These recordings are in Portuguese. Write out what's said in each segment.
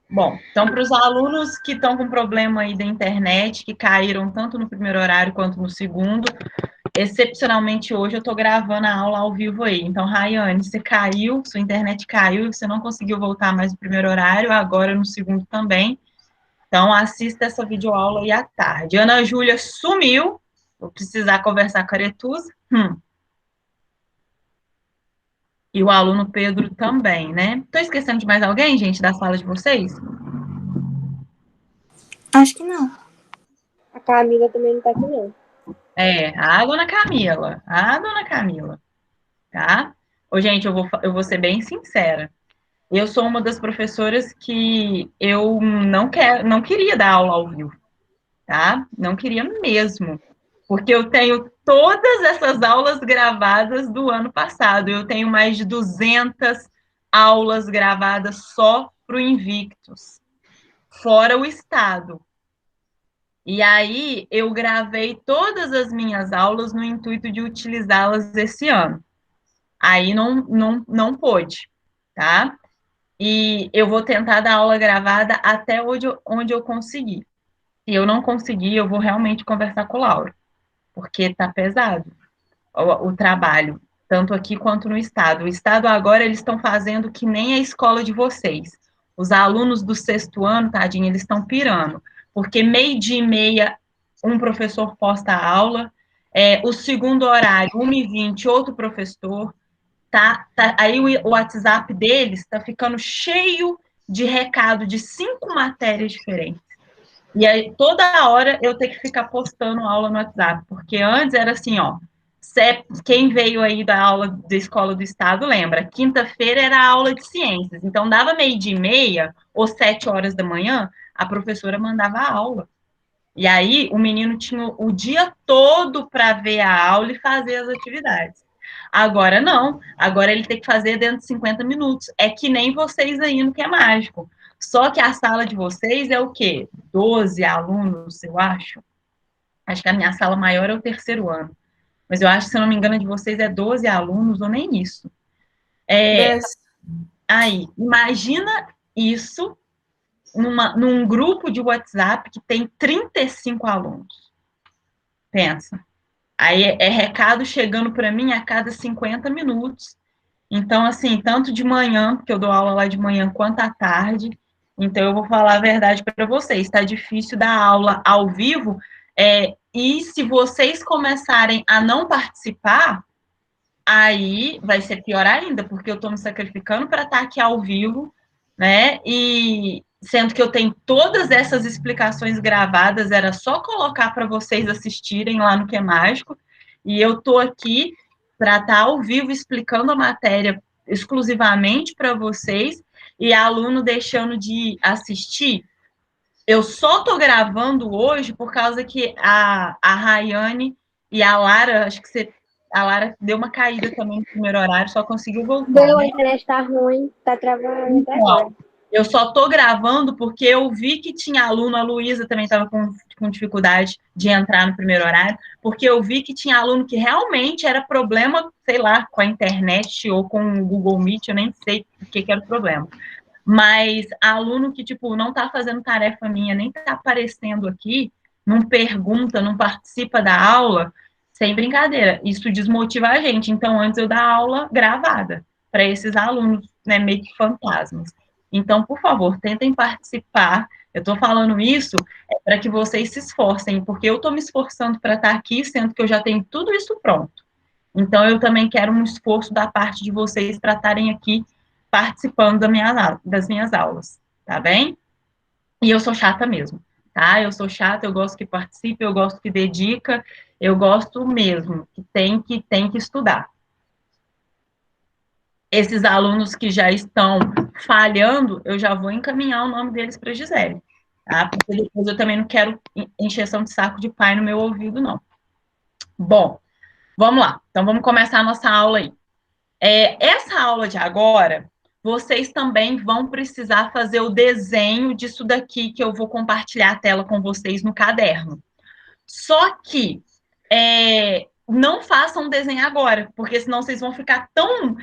Bom, então, para os alunos que estão com problema aí da internet, que caíram tanto no primeiro horário quanto no segundo, excepcionalmente hoje eu estou gravando a aula ao vivo aí. Então, Rayane, você caiu, sua internet caiu, você não conseguiu voltar mais no primeiro horário, agora no segundo também. Então, assista essa videoaula aí à tarde. Ana Júlia sumiu, vou precisar conversar com a Aretusa. E o aluno Pedro também, né? Estou esquecendo de mais alguém, gente, da sala de vocês? Acho que não. A Camila também não tá aqui, não. A dona Camila. A dona Camila. Tá? Ô, gente, eu vou ser bem sincera. Eu sou uma das professoras que eu não queria dar aula ao vivo, tá? Não queria mesmo. Porque eu tenho todas essas aulas gravadas do ano passado. Eu tenho mais de 200 aulas gravadas só para o Invictus, fora o estado. E aí eu gravei todas as minhas aulas no intuito de utilizá-las esse ano. Aí não pôde, tá? E eu vou tentar dar aula gravada até onde eu conseguir. Se eu não conseguir, eu vou realmente conversar com o Laura, porque tá pesado o trabalho, tanto aqui quanto no estado. O estado agora, eles estão fazendo que nem a escola de vocês. Os alunos do sexto ano, tadinho, eles estão pirando, porque 12h30 um professor posta a aula, o segundo horário, 1h20, outro professor, aí o WhatsApp deles está ficando cheio de recado de 5 matérias diferentes. E aí, toda hora eu tenho que ficar postando aula no WhatsApp, porque antes era assim, ó, quem veio aí da aula da Escola do Estado lembra, quinta-feira era a aula de ciências, então dava 12h30 ou 7 horas da manhã, a professora mandava a aula. E aí o menino tinha o dia todo para ver a aula e fazer as atividades. Agora não, agora ele tem que fazer dentro de 50 minutos. É que nem vocês aí no Que é Mágico. Só que a sala de vocês é o quê? 12 alunos, eu acho. Acho que a minha sala maior é o terceiro ano. Mas eu acho, se eu não me engano, a de vocês é 12 alunos, ou nem isso. Aí, imagina isso num grupo de WhatsApp que tem 35 alunos. Pensa. Aí é recado chegando para mim a cada 50 minutos. Então, assim, tanto de manhã, porque eu dou aula lá de manhã, quanto à tarde. Então, eu vou falar a verdade para vocês. Está difícil dar aula ao vivo. E se vocês começarem a não participar, aí vai ser pior ainda, porque eu estou me sacrificando para estar aqui ao vivo, né? E sendo que eu tenho todas essas explicações gravadas, era só colocar para vocês assistirem lá no Que é Mágico. E eu estou aqui para estar ao vivo explicando a matéria exclusivamente para vocês e aluno deixando de assistir. Eu só estou gravando hoje por causa que a Rayane e a Lara, acho que a Lara deu uma caída também no primeiro horário, só conseguiu voltar. Deu, a internet tá ruim, tá travando até agora. Eu só estou gravando porque eu vi que tinha aluno, a Luísa também estava com dificuldade de entrar no primeiro horário, porque eu vi que tinha aluno que realmente era problema, sei lá, com a internet ou com o Google Meet, eu nem sei o que era o problema. Mas aluno que, tipo, não está fazendo tarefa minha, nem está aparecendo aqui, não pergunta, não participa da aula, sem brincadeira, isso desmotiva a gente. Então, antes eu dar aula gravada para esses alunos, né, meio que fantasmas. Então, por favor, tentem participar. Eu estou falando isso para que vocês se esforcem, porque eu estou me esforçando para estar aqui, sendo que eu já tenho tudo isso pronto. Então, eu também quero um esforço da parte de vocês para estarem aqui participando das minhas aulas, tá bem? E eu sou chata mesmo, tá? Eu sou chata, eu gosto que participe, eu gosto que dedica, eu gosto mesmo, que tem que estudar. Esses alunos que já estão falhando, eu já vou encaminhar o nome deles para a Gisele, tá? Porque depois eu também não quero encheção de saco de pai no meu ouvido, não. Bom, vamos lá. Então, vamos começar a nossa aula aí. Essa aula de agora, vocês também vão precisar fazer o desenho disso daqui que eu vou compartilhar a tela com vocês no caderno. Só que não façam desenho agora, porque senão vocês vão ficar tão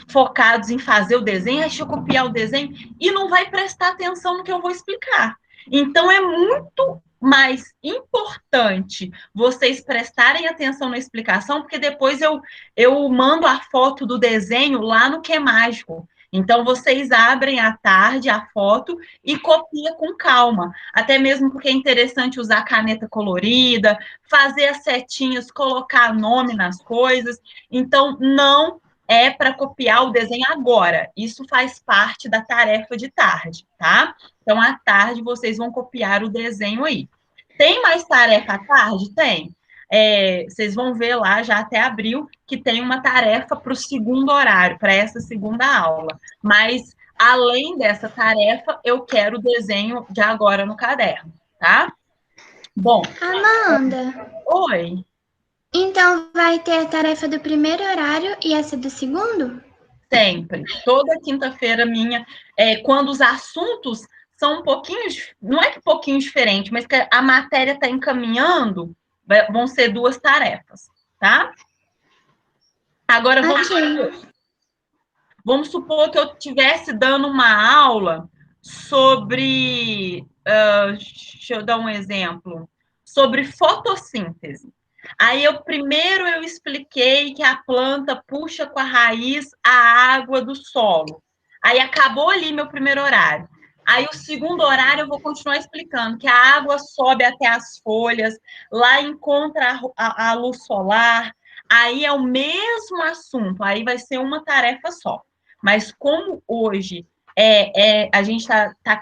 focados em fazer o desenho, deixa eu copiar o desenho, e não vai prestar atenção no que eu vou explicar. Então, é muito mais importante vocês prestarem atenção na explicação, porque depois eu mando a foto do desenho lá no Que Mágico. Então, vocês abrem à tarde a foto e copia com calma. Até mesmo porque é interessante usar caneta colorida, fazer as setinhas, colocar nome nas coisas. Então, não é para copiar o desenho agora. Isso faz parte da tarefa de tarde, tá? Então, à tarde, vocês vão copiar o desenho aí. Tem mais tarefa à tarde? Tem. Vocês vão ver lá, já até abril, que tem uma tarefa para o segundo horário, para essa segunda aula. Mas, além dessa tarefa, eu quero o desenho de agora no caderno, tá? Bom. Amanda. Oi. Então, vai ter a tarefa do primeiro horário e essa do segundo? Sempre. Toda quinta-feira minha, quando os assuntos são um pouquinho, não é que um pouquinho diferente, mas que a matéria está encaminhando, vão ser 2 tarefas, tá? Agora, vamos supor que eu estivesse dando uma aula sobre, deixa eu dar um exemplo, sobre fotossíntese. Aí, primeiro eu expliquei que a planta puxa com a raiz a água do solo. Aí, acabou ali meu primeiro horário. Aí, o segundo horário, eu vou continuar explicando que a água sobe até as folhas, lá encontra a luz solar. Aí, é o mesmo assunto. Aí, vai ser uma tarefa só. Mas, como hoje a gente está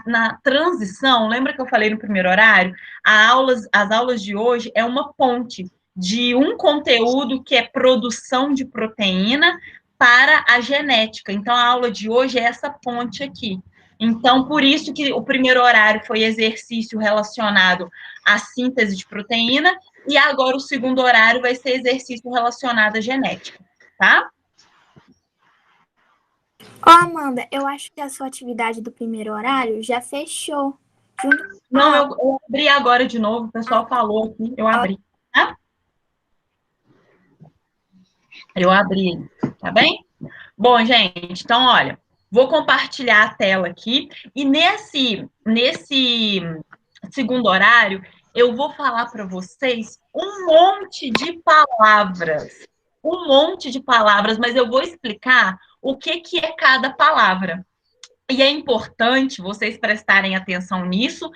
na transição, lembra que eu falei no primeiro horário? As aulas de hoje é uma ponte de um conteúdo que é produção de proteína para a genética. Então, a aula de hoje é essa ponte aqui. Então, por isso que o primeiro horário foi exercício relacionado à síntese de proteína, e agora o segundo horário vai ser exercício relacionado à genética, tá? Ô, Amanda, eu acho que a sua atividade do primeiro horário já fechou. Não, eu abri agora de novo, o pessoal falou aqui, eu abri, tá? Eu abri, tá bem? Bom, gente, então, olha, vou compartilhar a tela aqui, e nesse segundo horário, eu vou falar para vocês um monte de palavras, mas eu vou explicar o que é cada palavra. E é importante vocês prestarem atenção nisso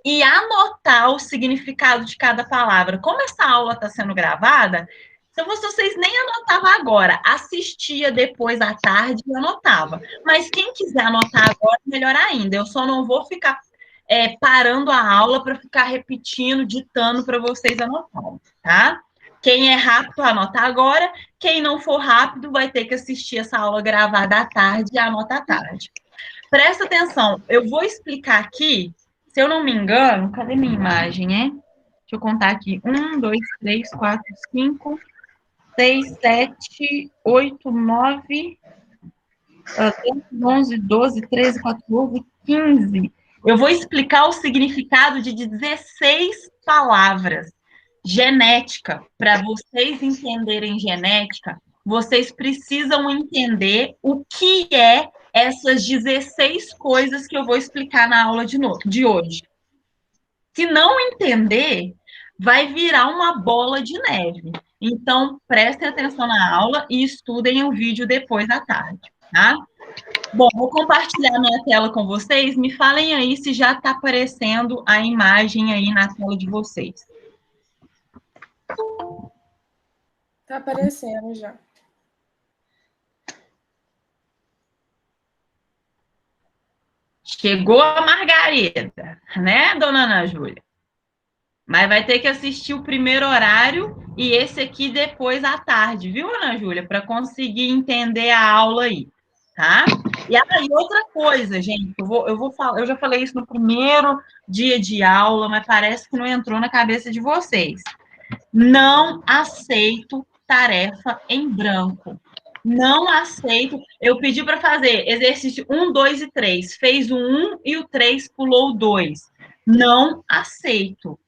e anotar o significado de cada palavra. Como essa aula está sendo gravada, se vocês nem anotavam agora, assistia depois à tarde e anotava. Mas quem quiser anotar agora, melhor ainda. Eu só não vou ficar parando a aula para ficar repetindo, ditando para vocês anotarem, tá? Quem é rápido, anota agora. Quem não for rápido, vai ter que assistir essa aula gravada à tarde e anota à tarde. Presta atenção, eu vou explicar aqui, se eu não me engano, cadê minha imagem, hein? Deixa eu contar aqui. 1, 2, 3, 4, 5, 6, 7, 8, 9, 10, 11, 12, 13, 14, 15. Eu vou explicar o significado de 16 palavras. Genética, para vocês entenderem genética, vocês precisam entender o que é essas 16 coisas que eu vou explicar na aula de hoje. Se não entender, vai virar uma bola de neve. Então, prestem atenção na aula e estudem o vídeo depois à tarde, tá? Bom, vou compartilhar minha tela com vocês. Me falem aí se já está aparecendo a imagem aí na tela de vocês. Está aparecendo já. Chegou a Margarida, né, dona Ana Júlia? Mas vai ter que assistir o primeiro horário e esse aqui depois à tarde, viu, Ana Júlia? Para conseguir entender a aula aí, tá? E aí, outra coisa, gente, eu já falei isso no primeiro dia de aula, mas parece que não entrou na cabeça de vocês. Não aceito tarefa em branco. Não aceito. Eu pedi para fazer exercício 1, 2 e 3. Fez o 1 e o 3 pulou o 2. Não aceito.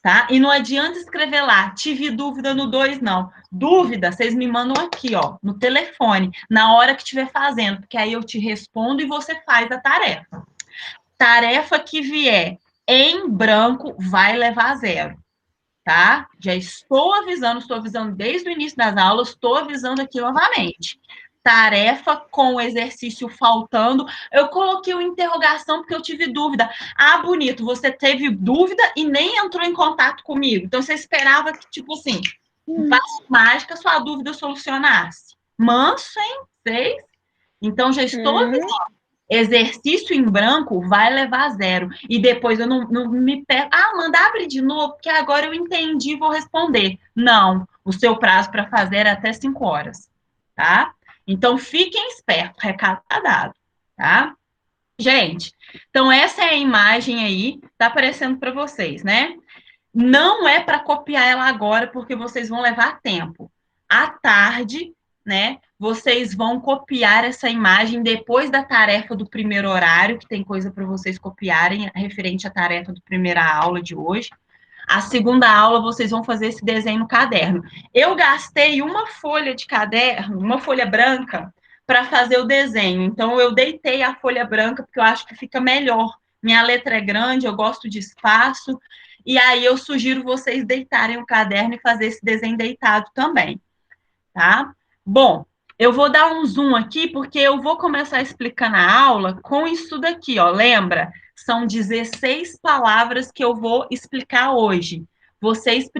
tá? E não adianta escrever lá, tive dúvida no 2, não. Dúvida, vocês me mandam aqui, ó, no telefone, na hora que estiver fazendo, porque aí eu te respondo e você faz a tarefa. Tarefa que vier em branco vai levar 0, tá? Já estou avisando desde o início das aulas, estou avisando aqui novamente. Tarefa com exercício faltando. Eu coloquei uma interrogação porque eu tive dúvida. Ah, bonito, você teve dúvida e nem entrou em contato comigo. Então, você esperava que, tipo assim, passo mágica, sua dúvida solucionasse. Manso, hein? Vocês? Então, já estou avisando. Exercício em branco vai levar 0. E depois eu não me pego. Ah, manda abre de novo, porque agora eu entendi e vou responder. Não, o seu prazo para fazer é até 5 horas, tá? Então, fiquem espertos, recado tá dado, tá? Gente, então essa é a imagem aí, tá aparecendo para vocês, né? Não é para copiar ela agora, porque vocês vão levar tempo. À tarde, né, vocês vão copiar essa imagem depois da tarefa do primeiro horário, que tem coisa para vocês copiarem referente à tarefa da primeira aula de hoje. A segunda aula, vocês vão fazer esse desenho no caderno. Eu gastei uma folha de caderno, uma folha branca, para fazer o desenho. Então, eu deitei a folha branca, porque eu acho que fica melhor. Minha letra é grande, eu gosto de espaço. E aí, eu sugiro vocês deitarem o caderno e fazer esse desenho deitado também, tá? Bom, eu vou dar um zoom aqui, porque eu vou começar explicando a aula com isso daqui, ó. Lembra? São 16 palavras que eu vou explicar hoje.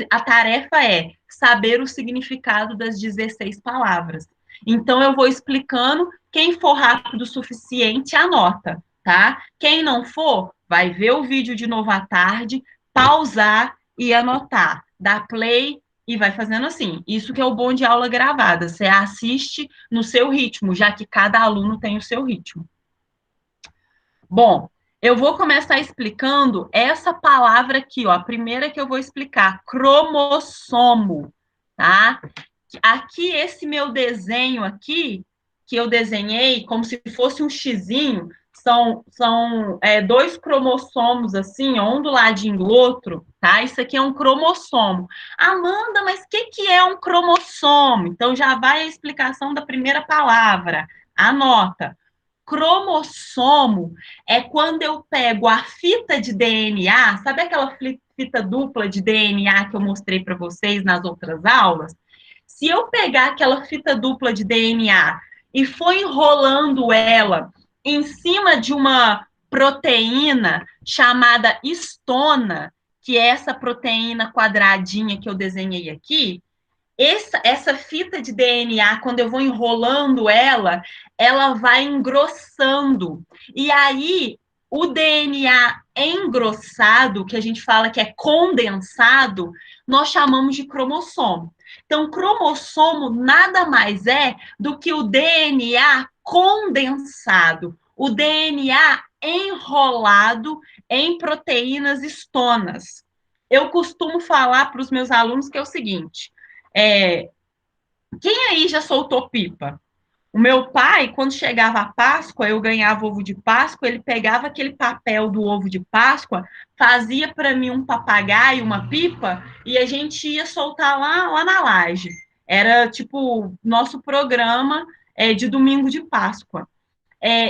A tarefa é saber o significado das 16 palavras. Então, eu vou explicando. Quem for rápido o suficiente, anota, tá? Quem não for, vai ver o vídeo de novo à tarde, pausar e anotar. Dá play e vai fazendo assim. Isso que é o bom de aula gravada. Você assiste no seu ritmo, já que cada aluno tem o seu ritmo. Bom, eu vou começar explicando essa palavra aqui, ó, a primeira que eu vou explicar, cromossomo, tá? Aqui, esse meu desenho aqui, que eu desenhei como se fosse um xizinho, são 2 cromossomos, assim, um do ladinho do outro, tá? Isso aqui é um cromossomo. Amanda, mas o que é um cromossomo? Então, já vai a explicação da primeira palavra. Anota. Cromossomo é quando eu pego a fita de DNA, sabe aquela fita dupla de DNA que eu mostrei para vocês nas outras aulas? Se eu pegar aquela fita dupla de DNA e for enrolando ela em cima de uma proteína chamada histona, que é essa proteína quadradinha que eu desenhei aqui, essa fita de DNA, quando eu vou enrolando ela vai engrossando. E aí, o DNA engrossado, que a gente fala que é condensado, nós chamamos de cromossomo. Então, cromossomo nada mais é do que o DNA condensado, o DNA enrolado em proteínas histonas. Eu costumo falar para os meus alunos que é o seguinte: quem aí já soltou pipa? O meu pai, quando chegava a Páscoa, eu ganhava ovo de Páscoa, ele pegava aquele papel do ovo de Páscoa, fazia para mim um papagaio, uma pipa, e a gente ia soltar lá na laje. Era tipo nosso programa de domingo de Páscoa.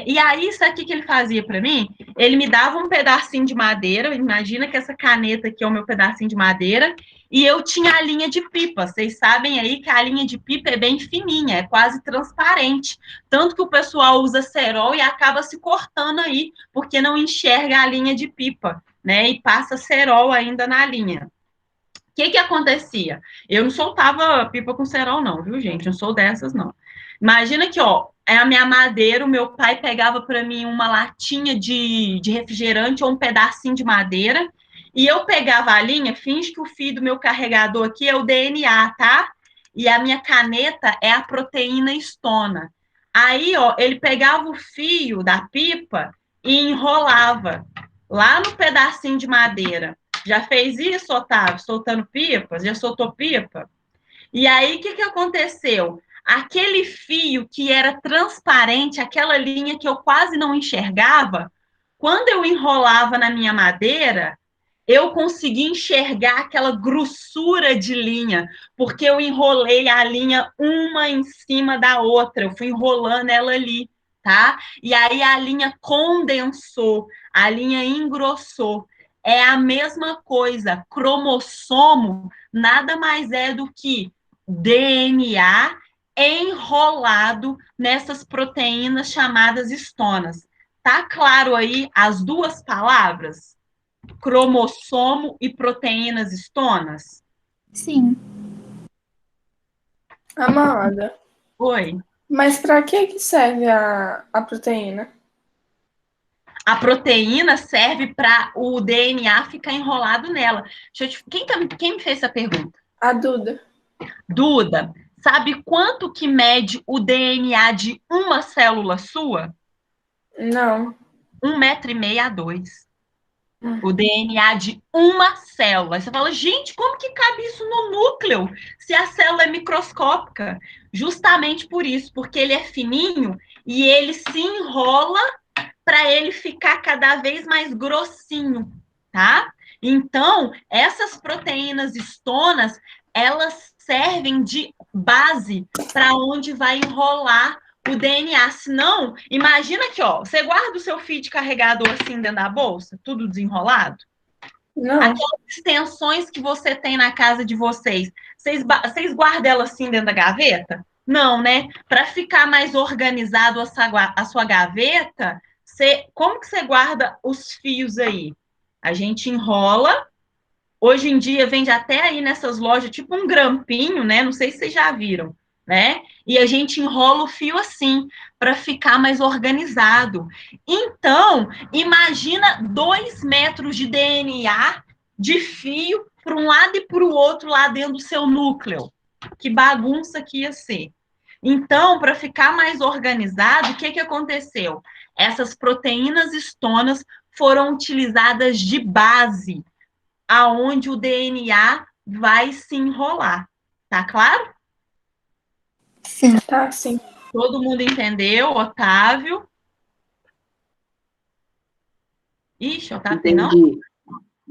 E aí, sabe o que ele fazia para mim? Ele me dava um pedacinho de madeira, imagina que essa caneta aqui é o meu pedacinho de madeira, e eu tinha a linha de pipa. Vocês sabem aí que a linha de pipa é bem fininha, é quase transparente. Tanto que o pessoal usa cerol e acaba se cortando aí, porque não enxerga a linha de pipa, né? E passa cerol ainda na linha. O que acontecia? Eu não soltava pipa com cerol, não, viu, gente? Não sou dessas, não. Imagina que, ó, é a minha madeira, o meu pai pegava para mim uma latinha de refrigerante ou um pedacinho de madeira, e eu pegava a linha, finge que o fio do meu carregador aqui é o DNA, tá? E a minha caneta é a proteína histona. Aí, ó, ele pegava o fio da pipa e enrolava lá no pedacinho de madeira. Já fez isso, Otávio? Soltando pipas? Já soltou pipa? E aí, o que aconteceu? Aquele fio que era transparente, aquela linha que eu quase não enxergava, quando eu enrolava na minha madeira, eu consegui enxergar aquela grossura de linha, porque eu enrolei a linha uma em cima da outra, eu fui enrolando ela ali, tá? E aí a linha condensou, a linha engrossou. É a mesma coisa, cromossomo nada mais é do que DNA enrolado nessas proteínas chamadas histonas. Tá claro aí as duas palavras? Cromossomo e proteínas histonas? Sim. Amanda, Oi. mas para que serve a proteína? A proteína serve para o DNA ficar enrolado nela. Quem me fez essa pergunta? A Duda. Duda, sabe quanto que mede o DNA de uma célula sua? Não. 1,5 m a 2. O DNA de uma célula. Você fala, gente, como que cabe isso no núcleo? Se a célula é microscópica. Justamente por isso, porque ele é fininho e ele se enrola para ele ficar cada vez mais grossinho, tá? Então, essas proteínas histonas, elas servem de base para onde vai enrolar o DNA. Senão, imagina que, ó, você guarda o seu fio de carregador assim dentro da bolsa, tudo desenrolado. Não. Aquelas extensões que você tem na casa de vocês, vocês guardam elas assim dentro da gaveta? Não, né? Para ficar mais organizado a sua gaveta, como que você guarda os fios aí? A gente enrola. Hoje em dia vende até aí nessas lojas, tipo um grampinho, né? Não sei se vocês já viram, né? E a gente enrola o fio assim, para ficar mais organizado. Então, imagina 2 metros de DNA de fio para um lado e para o outro lá dentro do seu núcleo. Que bagunça que ia ser. Então, para ficar mais organizado, o que, que aconteceu? Essas proteínas histonas foram utilizadas de base aonde o DNA vai se enrolar. Tá claro? Sim. Tá, sim. Todo mundo entendeu, Otávio? Ixi, Otávio tem não?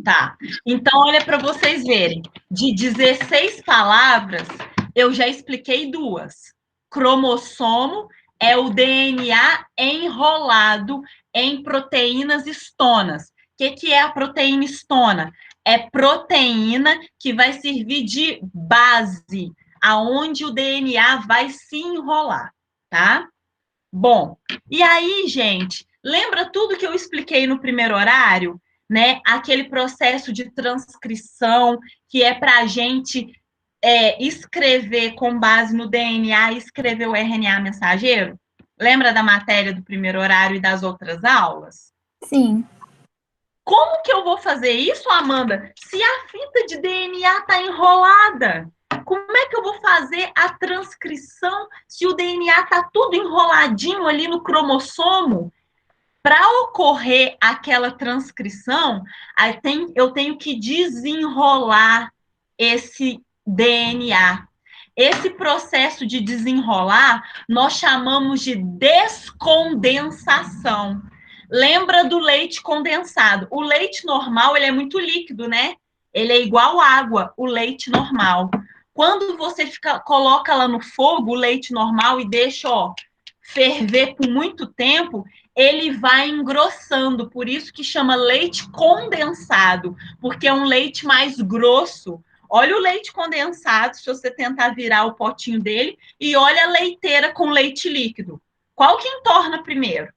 Tá. Então, olha para vocês verem. De 16 palavras, eu já expliquei 2. Cromossomo é o DNA enrolado em proteínas histonas. O que é a proteína histona? É proteína que vai servir de base, aonde o DNA vai se enrolar, tá? Bom, e aí, gente, lembra tudo que eu expliquei no primeiro horário? Né? Aquele processo de transcrição que é para a gente escrever com base no DNA e escrever o RNA mensageiro? Lembra da matéria do primeiro horário e das outras aulas? Sim. Como que eu vou fazer isso, Amanda, se a fita de DNA está enrolada? Como é que eu vou fazer a transcrição se o DNA está tudo enroladinho ali no cromossomo? Para ocorrer aquela transcrição, eu tenho que desenrolar esse DNA. Esse processo de desenrolar, nós chamamos de descondensação. Lembra do leite condensado? O leite normal, ele é muito líquido, né? Ele é igual água, o leite normal. Quando você coloca lá no fogo o leite normal e deixa, ó, ferver por muito tempo, ele vai engrossando, por isso que chama leite condensado, porque é um leite mais grosso. Olha o leite condensado, se você tentar virar o potinho dele, e olha a leiteira com leite líquido. Qual que entorna primeiro?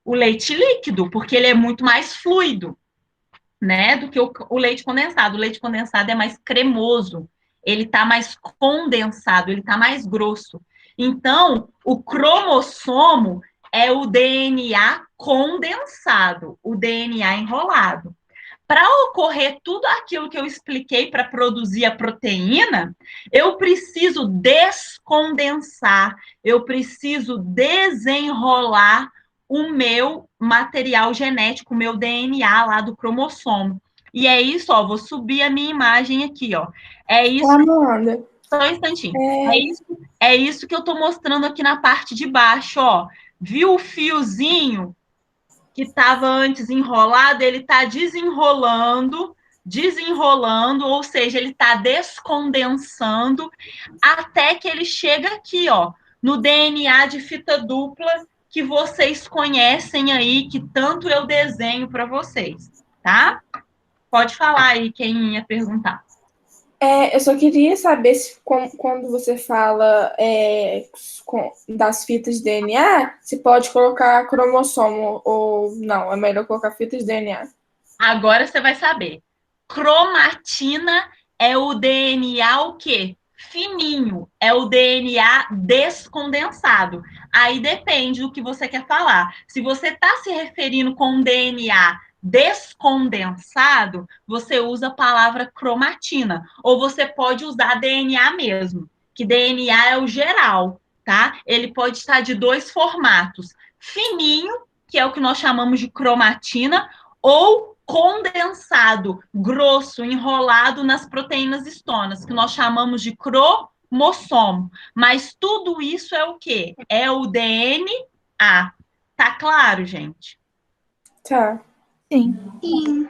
O leite líquido, porque ele é muito mais fluido, né, do que o leite condensado. O leite condensado é mais cremoso, ele está mais condensado, ele está mais grosso. Então, o cromossomo é o DNA condensado, o DNA enrolado. Para ocorrer tudo aquilo que eu expliquei para produzir a proteína, eu preciso descondensar, eu preciso desenrolar o meu material genético, o meu DNA lá do cromossomo. E é isso, ó, vou subir a minha imagem aqui, ó. É isso. Amanda. Só um instantinho. É isso que eu estou mostrando aqui na parte de baixo, ó. Viu o fiozinho que estava antes enrolado? Ele está desenrolando desenrolando, ou seja, ele está descondensando até que ele chega aqui, ó, no DNA de fita dupla que vocês conhecem aí, que tanto eu desenho para vocês, tá? Pode falar aí quem ia perguntar. Eu só queria saber se quando você fala das fitas de DNA, se pode colocar cromossomo ou não, é melhor colocar fitas de DNA. Agora você vai saber. Cromatina é o DNA o quê? Fininho, é o DNA descondensado. Aí depende do que você quer falar. Se você está se referindo com DNA descondensado, você usa a palavra cromatina. Ou você pode usar DNA mesmo, que DNA é o geral, tá? Ele pode estar de dois formatos. Fininho, que é o que nós chamamos de cromatina, ou condensado, grosso, enrolado nas proteínas histonas, que nós chamamos de cromossomo. Mas tudo isso é o quê? É o DNA. Tá claro, gente? Tá. Sim. Sim.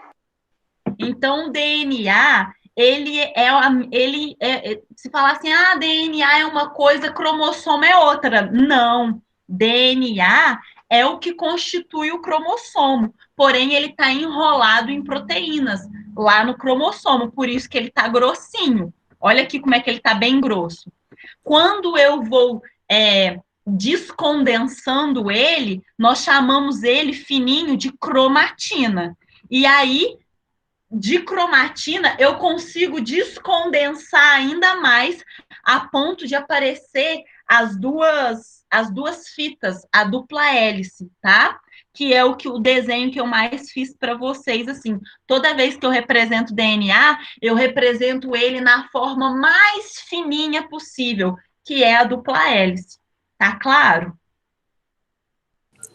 Então, o DNA, se falar assim, DNA é uma coisa, cromossomo é outra. Não. DNA é o que constitui o cromossomo, porém ele está enrolado em proteínas lá no cromossomo, por isso que ele está grossinho. Olha aqui como é que ele está bem grosso. Quando eu vou descondensando ele, nós chamamos ele fininho de cromatina. E aí, de cromatina, eu consigo descondensar ainda mais a ponto de aparecer as duas fitas, a dupla hélice, tá? Que é o desenho que eu mais fiz para vocês, assim. Toda vez que eu represento DNA, eu represento ele na forma mais fininha possível, que é a dupla hélice. Tá claro?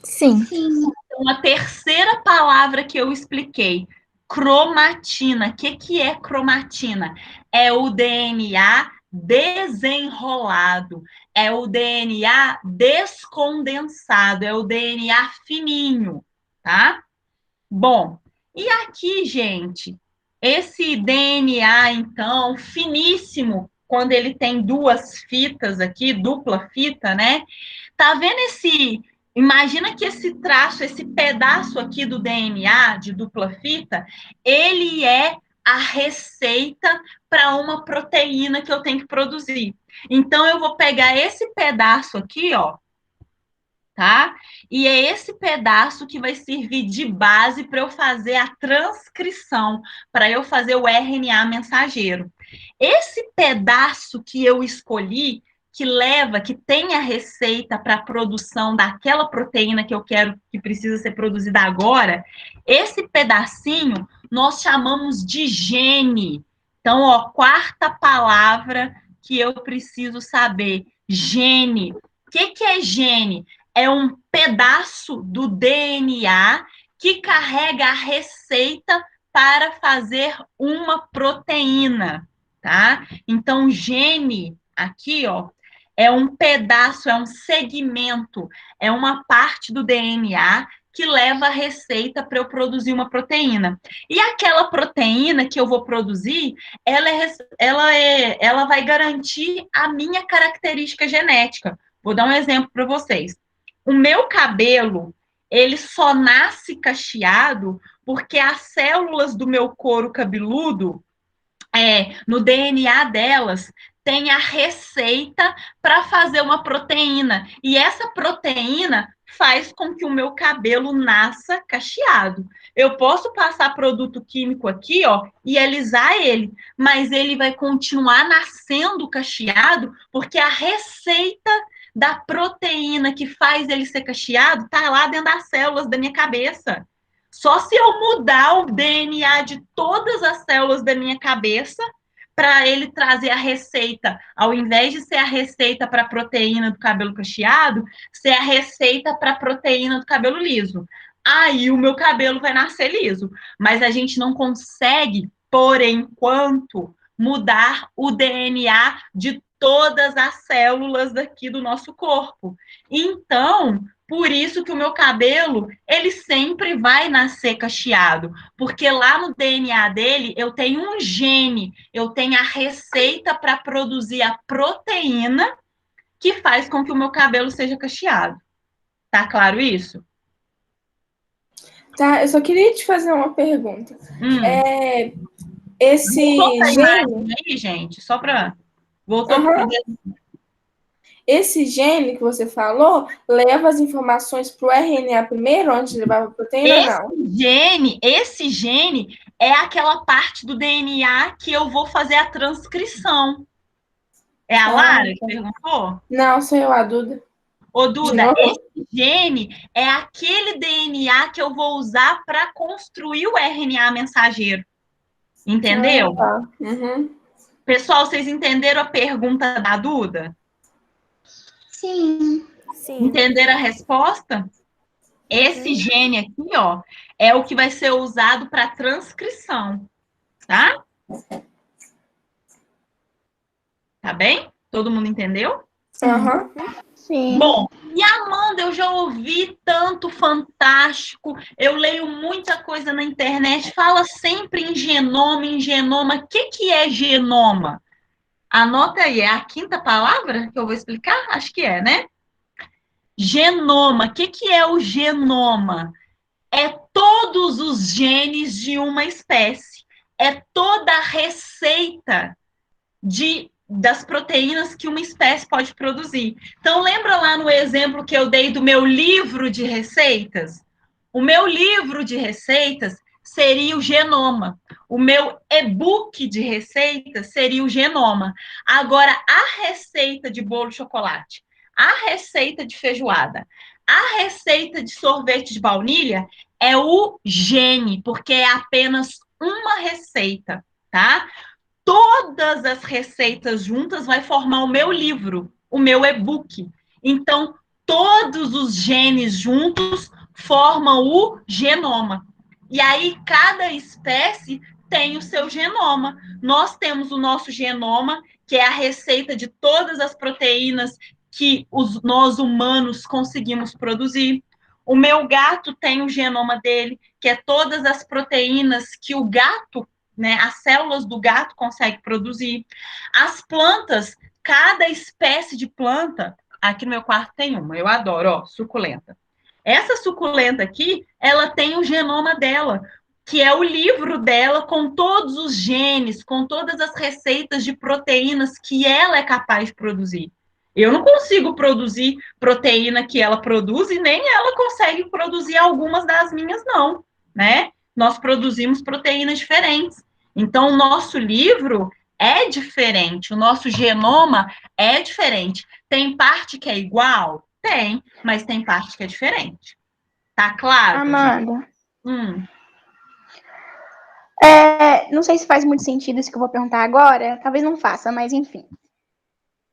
Sim. Sim. Então, a terceira palavra que eu expliquei, cromatina. O que é cromatina? É o DNA desenrolado, é o DNA descondensado, é o DNA fininho, tá? Bom, e aqui, gente, esse DNA, então, finíssimo, quando ele tem duas fitas aqui, dupla fita, né? Tá vendo esse. Imagina que esse traço, esse pedaço aqui do DNA de dupla fita, ele é a receita para uma proteína que eu tenho que produzir. Então, eu vou pegar esse pedaço aqui, ó, tá? E é esse pedaço que vai servir de base para eu fazer a transcrição, para eu fazer o RNA mensageiro. Esse pedaço que eu escolhi, que tem a receita para a produção daquela proteína que eu quero, que precisa ser produzida agora, esse pedacinho nós chamamos de gene. Então, ó, quarta palavra que eu preciso saber, gene. O que é gene? É um pedaço do DNA que carrega a receita para fazer uma proteína, tá? Então, gene aqui, ó, é um pedaço, é um segmento, é uma parte do DNA que leva a receita para eu produzir uma proteína. E aquela proteína que eu vou produzir, ela vai garantir a minha característica genética. Vou dar um exemplo para vocês. O meu cabelo, ele só nasce cacheado porque as células do meu couro cabeludo, no DNA delas, tem a receita para fazer uma proteína. E essa proteína faz com que o meu cabelo nasça cacheado. Eu posso passar produto químico aqui, ó, e alisar ele, mas ele vai continuar nascendo cacheado porque a receita da proteína que faz ele ser cacheado tá lá dentro das células da minha cabeça. Só se eu mudar o DNA de todas as células da minha cabeça para ele trazer a receita, ao invés de ser a receita para a proteína do cabelo cacheado, ser a receita para a proteína do cabelo liso. Aí o meu cabelo vai nascer liso. Mas a gente não consegue, por enquanto, mudar o DNA de todas as células daqui do nosso corpo. Então, Por isso que o meu cabelo, ele sempre vai nascer cacheado, porque lá no DNA dele eu tenho um gene, eu tenho a receita para produzir a proteína que faz com que o meu cabelo seja cacheado. Tá claro isso? Tá, eu só queria te fazer uma pergunta. Esse gene... Aí, gente, só para... Voltou Uhum. para Esse gene que você falou leva as informações para o RNA primeiro, antes de levar para a proteína, não? Esse gene é aquela parte do DNA que eu vou fazer a transcrição. É a Lara que perguntou? Não, sou eu, a Duda. Ô, Duda, esse gene é aquele DNA que eu vou usar para construir o RNA mensageiro. Entendeu? Tá. Uhum. Pessoal, vocês entenderam a pergunta da Duda? Sim. Entenderam a resposta? Esse gene aqui, ó, é o que vai ser usado para transcrição, tá? Tá bem? Todo mundo entendeu? Uhum. Sim. Bom, e Amanda, eu já ouvi tanto fantástico, eu leio muita coisa na internet, fala sempre em genoma, em genoma. O que é genoma? Anota aí, é a quinta palavra que eu vou explicar? Acho que é, né? Genoma. O que é o genoma? É todos os genes de uma espécie. É toda a receita das proteínas que uma espécie pode produzir. Então, lembra lá no exemplo que eu dei do meu livro de receitas? O meu livro de receitas seria o genoma. O meu e-book de receitas seria o genoma. Agora, a receita de bolo de chocolate, a receita de feijoada, a receita de sorvete de baunilha é o gene, porque é apenas uma receita, tá? Todas as receitas juntas vai formar o meu livro, o meu e-book. Então, todos os genes juntos formam o genoma. E aí, cada espécie tem o seu genoma. Nós temos o nosso genoma, que é a receita de todas as proteínas que nós humanos conseguimos produzir. O meu gato tem o genoma dele, que é todas as proteínas que o gato, né, as células do gato conseguem produzir. As plantas, cada espécie de planta, aqui no meu quarto tem uma, eu adoro, ó, suculenta. Essa suculenta aqui, ela tem o genoma dela, que é o livro dela com todos os genes, com todas as receitas de proteínas que ela é capaz de produzir. Eu não consigo produzir proteína que ela produz e nem ela consegue produzir algumas das minhas, não, né? Nós produzimos proteínas diferentes. Então, o nosso livro é diferente, o nosso genoma é diferente. Tem parte que é igual? Tem, mas tem parte que é diferente. Tá claro? Amanda. Não sei se faz muito sentido isso que eu vou perguntar agora. Talvez não faça, mas enfim.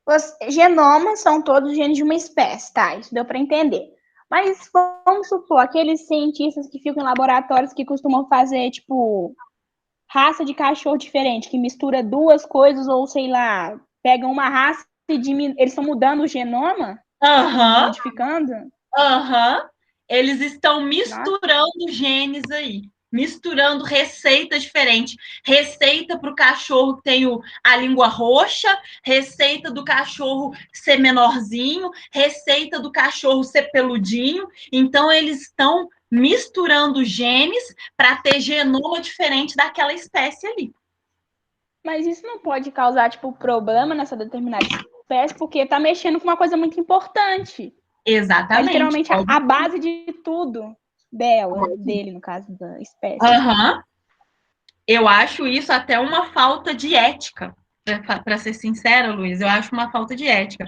Os genomas são todos genes de uma espécie, tá? Isso deu para entender. Mas vamos supor, aqueles cientistas que ficam em laboratórios que costumam fazer, tipo, raça de cachorro diferente, que mistura duas coisas, ou sei lá, pegam uma raça e eles estão mudando o genoma? Modificando? Eles estão misturando genes aí. Misturando receitas diferentes. Receita para o cachorro que tem a língua roxa, receita do cachorro ser menorzinho, receita do cachorro ser peludinho. Então, eles estão misturando genes para ter genoma diferente daquela espécie ali. Mas isso não pode causar, tipo, problema nessa determinada espécie, porque está mexendo com uma coisa muito importante. Exatamente. É literalmente a base de tudo dele, no caso da espécie. Eu acho isso até uma falta de ética, para ser sincera, Luiz, eu acho uma falta de ética.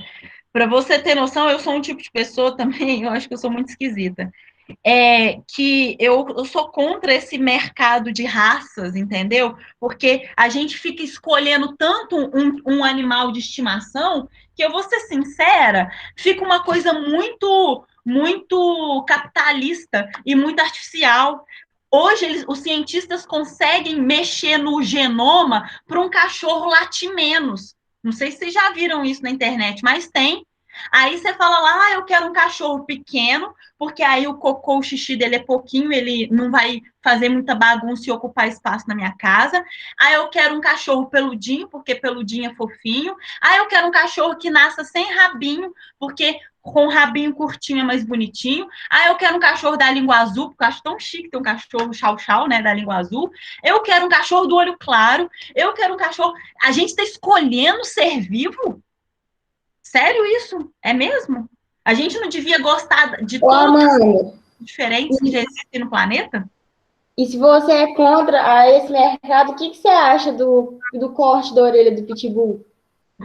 Para você ter noção, eu sou um tipo de pessoa também, eu acho que eu sou muito esquisita, que eu sou contra esse mercado de raças, entendeu? Porque a gente fica escolhendo tanto um animal de estimação, que eu vou ser sincera, fica uma coisa muito capitalista e muito artificial. Hoje, os cientistas conseguem mexer no genoma para um cachorro latir menos. Não sei se vocês já viram isso na internet, mas tem. Aí você fala lá, ah, eu quero um cachorro pequeno, porque aí o cocô, o xixi dele é pouquinho, ele não vai fazer muita bagunça e ocupar espaço na minha casa. Aí eu quero um cachorro peludinho, porque peludinho é fofinho. Aí eu quero um cachorro que nasça sem rabinho, porque com o rabinho curtinho é mais bonitinho. Aí eu quero um cachorro da língua azul, porque eu acho tão chique ter um cachorro chau-chau, né, da língua azul. Eu quero um cachorro do olho claro. Eu quero um cachorro... A gente está escolhendo ser vivo? Sério isso? É mesmo? A gente não devia gostar de Ô, todos os Amanda, diferentes que já existem no planeta? e se você é contra esse mercado, o que você acha do corte da orelha do pitbull?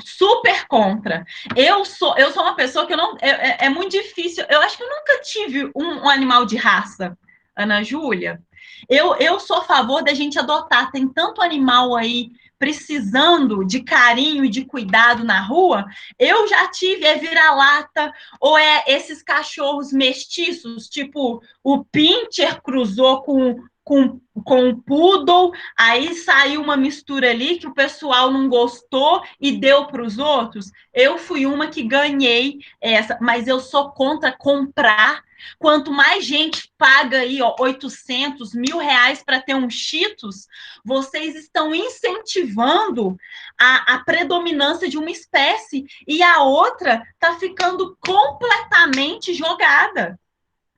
Super contra. Eu sou uma pessoa que eu não. É muito difícil. Eu acho que eu nunca tive um animal de raça, Ana Júlia. Eu sou a favor da gente adotar. Tem tanto animal aí precisando de carinho e de cuidado na rua. Eu já tive vira-lata, ou esses cachorros mestiços, tipo o Pinscher cruzou com o Poodle, aí saiu uma mistura ali que o pessoal não gostou e deu para os outros. Eu fui uma que ganhei essa, mas eu sou contra comprar. Quanto mais gente paga aí, ó, 800, R$ 1.000 para ter um Cheetos, vocês estão incentivando a predominância de uma espécie e a outra está ficando completamente jogada.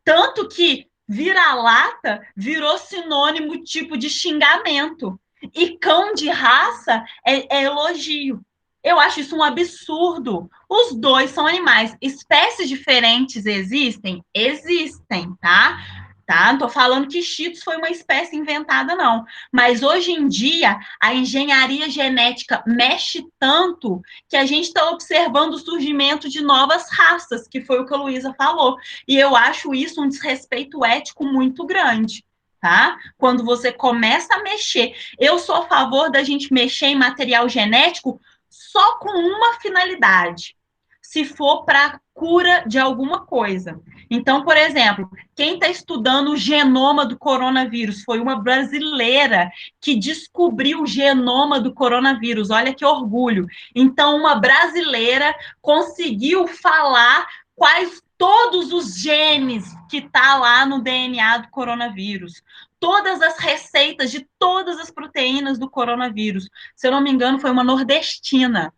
Tanto que vira-lata virou sinônimo tipo de xingamento. E cão de raça é elogio. Eu acho isso um absurdo. Os dois são animais. Espécies diferentes existem? Existem, tá? Tá? Não tô falando que Cheetos foi uma espécie inventada, não. Mas hoje em dia, a engenharia genética mexe tanto que a gente está observando o surgimento de novas raças, que foi o que a Luísa falou. E eu acho isso um desrespeito ético muito grande, tá? Quando você começa a mexer. Eu sou a favor da gente mexer em material genético só com uma finalidade. Se for para cura de alguma coisa. Então, por exemplo, quem está estudando o genoma do coronavírus foi uma brasileira que descobriu o genoma do coronavírus. Olha que orgulho. Então, uma brasileira conseguiu falar quais todos os genes que tá lá no DNA do coronavírus, todas as receitas de todas as proteínas do coronavírus. Se eu não me engano, foi uma nordestina,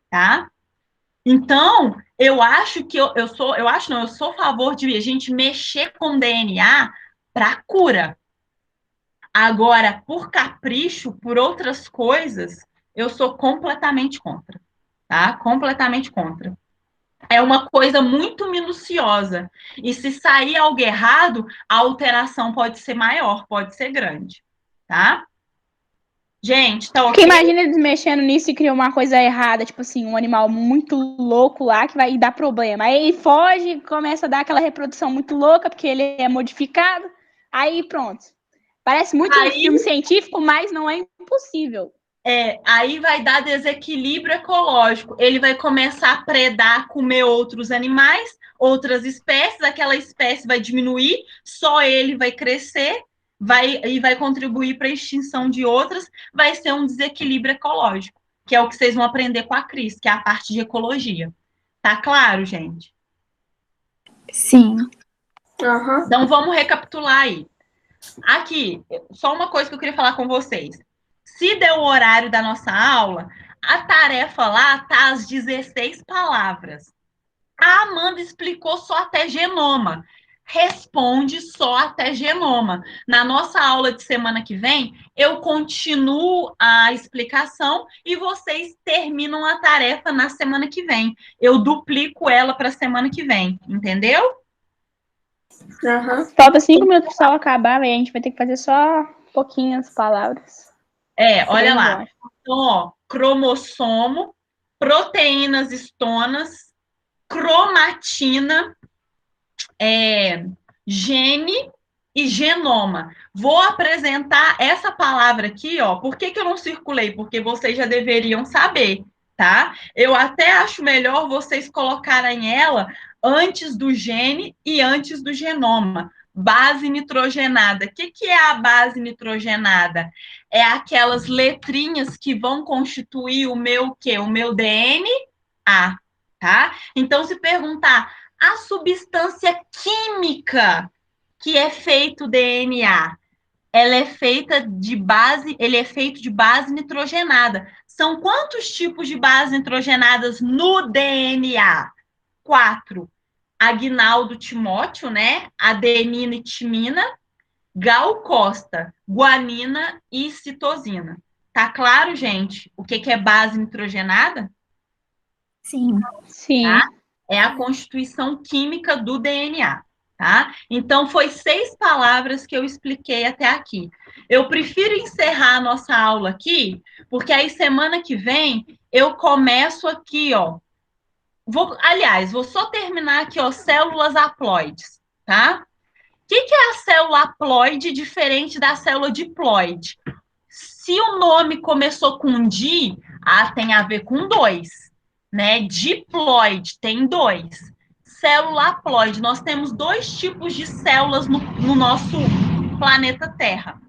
tá? Então, eu acho que eu sou a favor de a gente mexer com DNA para cura. Agora, por capricho, por outras coisas, eu sou completamente contra, tá? Completamente contra. É uma coisa muito minuciosa. E se sair algo errado, a alteração pode ser maior, pode ser grande, tá? Gente, tá Porque ok? imagina eles mexendo nisso e criam uma coisa errada, tipo assim, um animal muito louco lá que vai dar problema. Aí ele foge, começa a dar aquela reprodução muito louca, porque ele é modificado. Aí pronto. Parece muito um Aí, filme científico, mas não é impossível. aí vai dar desequilíbrio ecológico. Ele vai começar a predar, comer outros animais, outras espécies, aquela espécie vai diminuir, só ele vai crescer, vai contribuir para a extinção de outras, vai ser um desequilíbrio ecológico, que é o que vocês vão aprender com a Cris, que é a parte de ecologia. Tá claro, gente? Sim. Aham. Então vamos recapitular aí. Aqui, só uma coisa que eu queria falar com vocês. Se deu o horário da nossa aula, a tarefa lá tá às 16 palavras. A Amanda explicou só até genoma. Responde só até genoma. Na nossa aula de semana que vem, eu continuo a explicação e vocês terminam a tarefa na semana que vem. Eu duplico ela para a semana que vem, entendeu? Aham. Falta 5 minutos para acabar, aí a gente vai ter que fazer só pouquinhas palavras. Olha lá. Eu acho. Então, ó, cromossomo, proteínas estonas, cromatina, gene e genoma. Vou apresentar essa palavra aqui, ó. Por que eu não circulei? Porque vocês já deveriam saber, tá? Eu até acho melhor vocês colocarem ela antes do gene e antes do genoma. Base nitrogenada. O que é a base nitrogenada? É aquelas letrinhas que vão constituir o meu quê? O meu DNA. tá? Então, se perguntar a substância química que é feito o DNA, ela é feita de base, ele é feito de base nitrogenada. São quantos tipos de bases nitrogenadas no DNA? 4. Agnaldo Timóteo, né? Adenina e timina, Gal Costa, guanina e citosina. Tá claro, gente, o que é base nitrogenada? Sim. Sim. Tá? É a constituição química do DNA, tá? Então, foi 6 palavras que eu expliquei até aqui. Eu prefiro encerrar a nossa aula aqui, porque aí semana que vem eu começo aqui, ó. Vou só terminar aqui, ó, células haploides, tá? O que é a célula haploide diferente da célula diploide? Se o nome começou com di, tem a ver com 2, né? Diploide tem 2. Célula haploide, nós temos 2 tipos de células no nosso planeta Terra.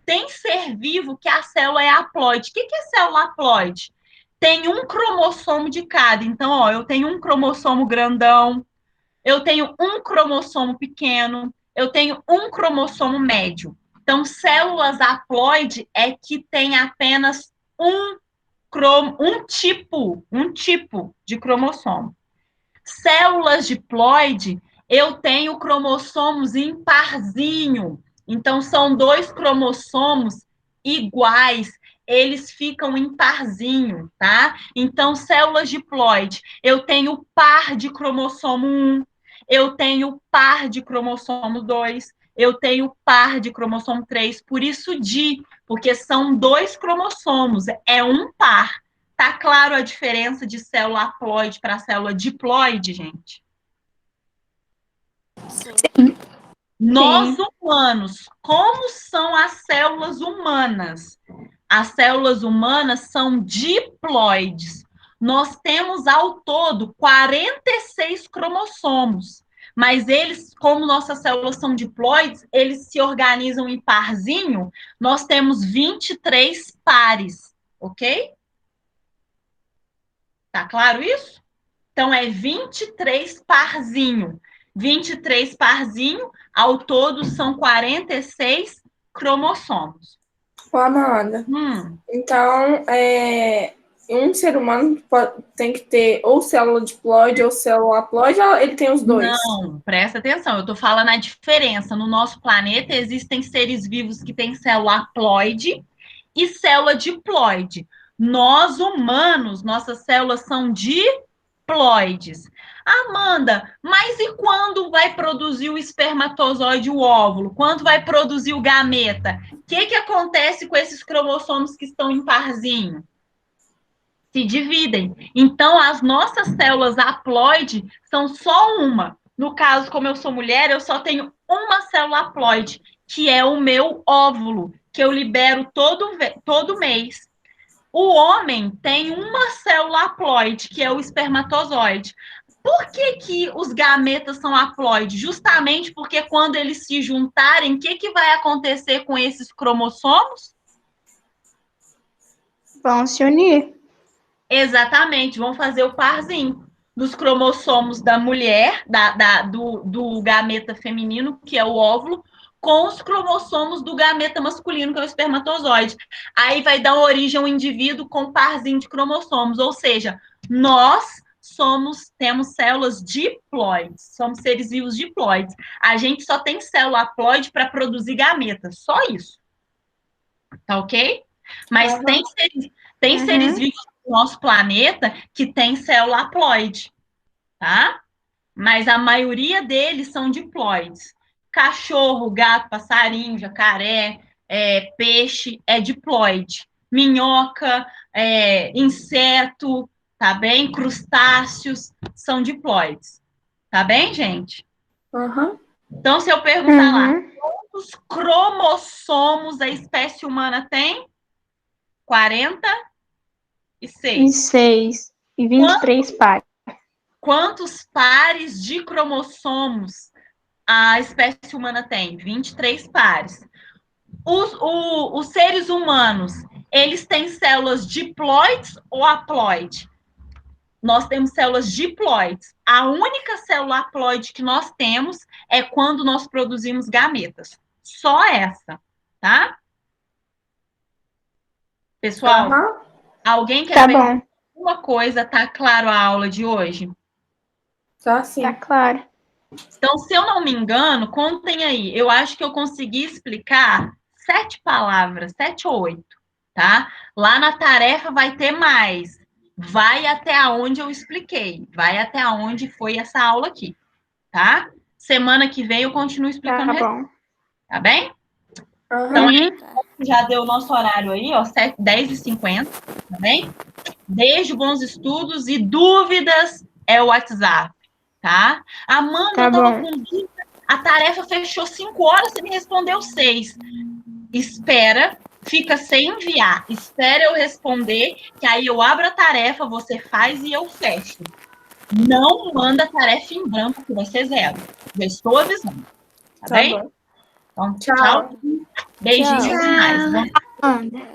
Tem ser vivo que a célula é haploide. O que é célula haploide? Tem um cromossomo de cada. Então, ó, eu tenho um cromossomo grandão, eu tenho um cromossomo pequeno, eu tenho um cromossomo médio. Então, células haploide é que tem apenas um tipo de cromossomo. Células diploide, eu tenho cromossomos em parzinho. Então, são 2 cromossomos iguais, eles ficam em parzinho, tá? Então, células diploide, eu tenho par de cromossomo 1, eu tenho par de cromossomo 2, eu tenho par de cromossomo 3, por isso porque são 2 cromossomos, é um par. Tá claro a diferença de célula haploide para célula diploide, gente? Sim. Nós humanos, como são as células humanas? As células humanas são diploides. Nós temos ao todo 46 cromossomos, mas eles, como nossas células são diploides, eles se organizam em parzinho. Nós temos 23 pares, ok? Tá claro isso? Então, é 23 parzinho. 23 parzinho, ao todo são 46 cromossomos. Ô, Amanda, então, um ser humano tem que ter ou célula diploide ou célula haploide, ou ele tem os dois? Não, presta atenção, eu tô falando a diferença. No nosso planeta existem seres vivos que têm célula haploide e célula diploide. Nós, humanos, nossas células são diploides. Amanda, mas e quando vai produzir o espermatozoide, o óvulo? Quando vai produzir o gameta? O que acontece com esses cromossomos que estão em parzinho? Se dividem. Então, as nossas células haploide são só uma. No caso, como eu sou mulher, eu só tenho uma célula haploide, que é o meu óvulo, que eu libero todo mês. O homem tem uma célula haploide, que é o espermatozoide. Por que os gametas são haploides? Justamente porque quando eles se juntarem, o que vai acontecer com esses cromossomos? Vão se unir. Exatamente, vão fazer o parzinho dos cromossomos da mulher, do gameta feminino, que é o óvulo, com os cromossomos do gameta masculino, que é o espermatozoide. Aí vai dar origem ao indivíduo com parzinho de cromossomos, ou seja, nós temos células diploides, somos seres vivos diploides. A gente só tem célula haploide para produzir gameta, só isso. Tá ok? Mas tem seres vivos no nosso planeta que tem célula haploide, tá? Mas a maioria deles são diploides. Cachorro, gato, passarinho, jacaré, peixe é diploide. Minhoca, inseto, tá bem? Crustáceos são diploides. Tá bem, gente? Então, se eu perguntar lá, quantos cromossomos a espécie humana tem? 46. E 23 pares. Quantos pares de cromossomos a espécie humana tem? 23 pares. Os seres humanos, eles têm células diploides ou haploide? nós temos células diploides. A única célula haploide que nós temos é quando nós produzimos gametas. Só essa, tá? Pessoal, alguém quer Tá ver bom, alguma coisa? Tá claro a aula de hoje? Tá sim. tá claro. Então, se eu não me engano, contem aí. Eu acho que eu consegui explicar 7 palavras, 7 ou 8, tá? Lá na tarefa vai ter mais. Vai até onde eu expliquei. Vai até onde foi essa aula aqui, tá? Semana que vem eu continuo explicando. Tá bom. Tá bem? Aham. Então, Uhum. já deu o nosso horário aí, ó, 10h50, tá bem? Beijo, bons estudos e dúvidas é o WhatsApp, tá? Amanda, Tá eu tava bom. com dúvida, a tarefa fechou 5 horas, você me respondeu 6. Espera, fica sem enviar, espera eu responder, que aí eu abro a tarefa, você faz e eu fecho. Não manda a tarefa em branco, que vai ser 0. Já estou avisando, tá bem? Bom. Então, Tchau. tchau. Beijinhos Tchau. demais. Anda. Tchauzinho.